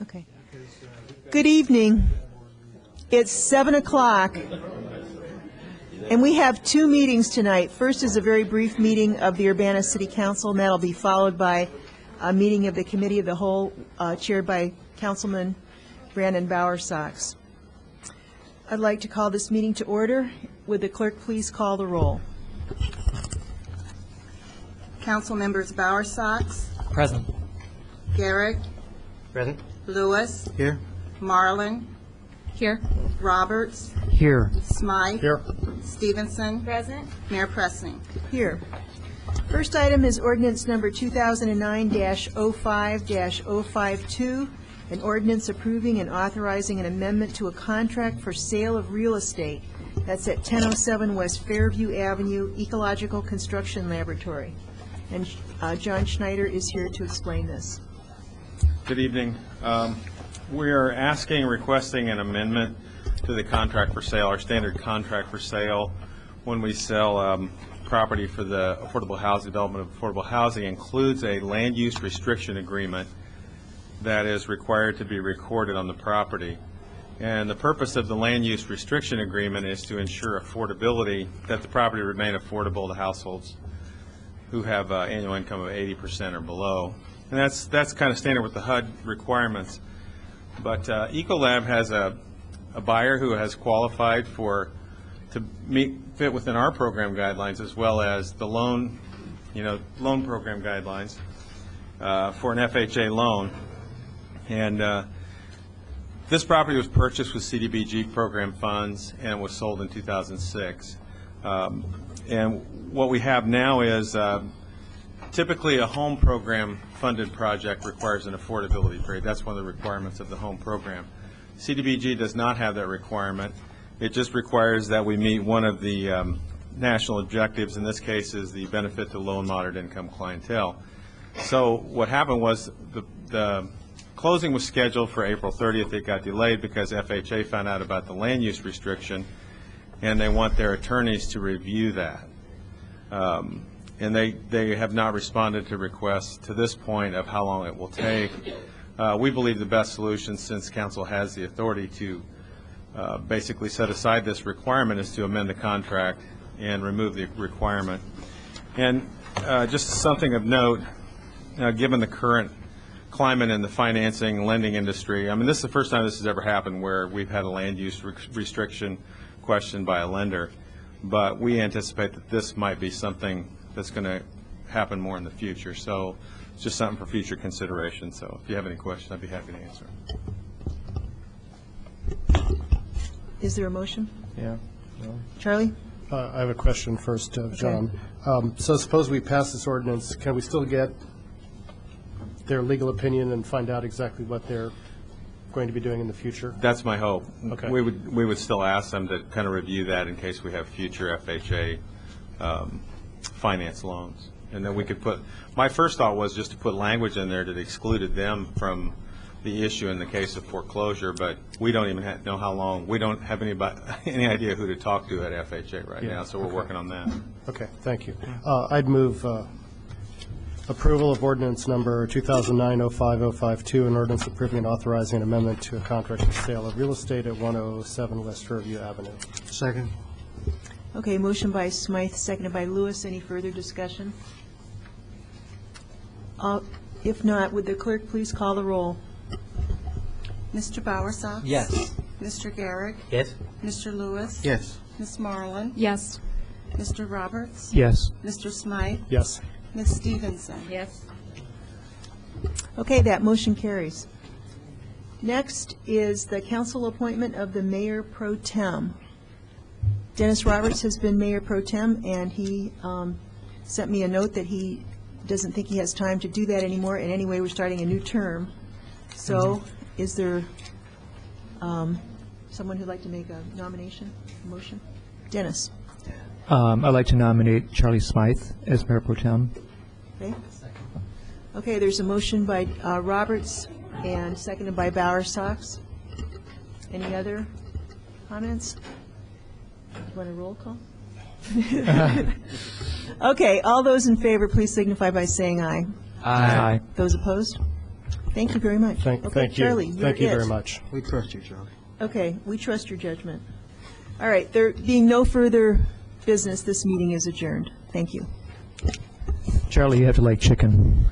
Okay. Good evening. It's 7 o'clock, and we have two meetings tonight. First is a very brief meeting of the Urbana City Council, and that'll be followed by a meeting of the Committee of the Whole, chaired by Councilman Brandon Bowersox. I'd like to call this meeting to order. Would the clerk please call the roll? Council members Bowersox, Present. Garrick, Present. Lewis, Here. Marlin, Here. Roberts, Here. Smythe, Here. Stevenson, Present. Mayor Pressing. Here. First item is ordinance number 2009-05-052, an ordinance approving and authorizing an amendment to a contract for sale of real estate. That's at 1007 West Fairview Avenue, Ecological Construction Laboratory. And John Schneider is here to explain this. Good evening. We are asking, requesting an amendment to the contract for sale, our standard contract for sale. When we sell property for the affordable housing, development of affordable housing, includes a land use restriction agreement that is required to be recorded on the property. And the purpose of the land use restriction agreement is to ensure affordability, that the property remain affordable to households who have annual income of 80% or below. And that's kind of standard with the HUD requirements. But Ecolab has a buyer who has qualified to fit within our program guidelines, as well as the loan program guidelines for an FHA loan. And this property was purchased with CDBG program funds and was sold in 2006. And what we have now is typically a home program funded project requires an affordability grade. That's one of the requirements of the home program. CDBG does not have that requirement. It just requires that we meet one of the national objectives. In this case is the benefit to low and moderate income clientele. So what happened was the closing was scheduled for April 30th. It got delayed because FHA found out about the land use restriction, and they want their attorneys to review that. And they have not responded to requests to this point of how long it will take. We believe the best solution, since council has the authority to basically set aside this requirement, is to amend the contract and remove the requirement. And just something of note, given the current climate in the financing lending industry, I mean, this is the first time this has ever happened where we've had a land use restriction questioned by a lender. But we anticipate that this might be something that's going to happen more in the future. So it's just something for future consideration. So if you have any questions, I'd be happy to answer. Is there a motion? Yeah. No. Charlie? I have a question first, John. So suppose we pass this ordinance, can we still get their legal opinion and find out exactly what they're going to be doing in the future? That's my hope. Okay. We would still ask them to kind of review that in case we have future FHA finance loans. And then we could put, my first thought was just to put language in there that excluded them from the issue in the case of foreclosure, but we don't even know how long. We don't have any idea who to talk to at FHA right now, so we're working on that. Okay, thank you. I'd move approval of ordinance number 2009-05-052, an ordinance approving and authorizing an amendment to a contract for sale of real estate at 107 West Fairview Avenue. Second. Okay, motion by Smythe, seconded by Lewis. Any further discussion? If not, would the clerk please call the roll? Mr. Bowersox? Yes. Mr. Garrick? Yes. Mr. Lewis? Yes. Ms. Marlin? Yes. Mr. Roberts? Yes. Mr. Smythe? Yes. Ms. Stevenson? Yes. Okay, that motion carries. Next is the council appointment of the mayor pro tem. Dennis Roberts has been mayor pro tem, and he sent me a note that he doesn't think he has time to do that anymore. And anyway, we're starting a new term. So is there someone who'd like to make a nomination, a motion? Dennis. I'd like to nominate Charlie Smythe as mayor pro tem. Okay. Okay, there's a motion by Roberts and seconded by Bowersox. Any other comments? Do you want a roll call? Okay, all those in favor, please signify by saying aye. Aye. Those opposed? Thank you very much. Thank Okay, you. Charlie, you're Thank you it. very much. We trust you, Charlie. Okay, we trust your judgment. All right, there being no further business, this meeting is adjourned. Thank you. Charlie, you have to like chicken.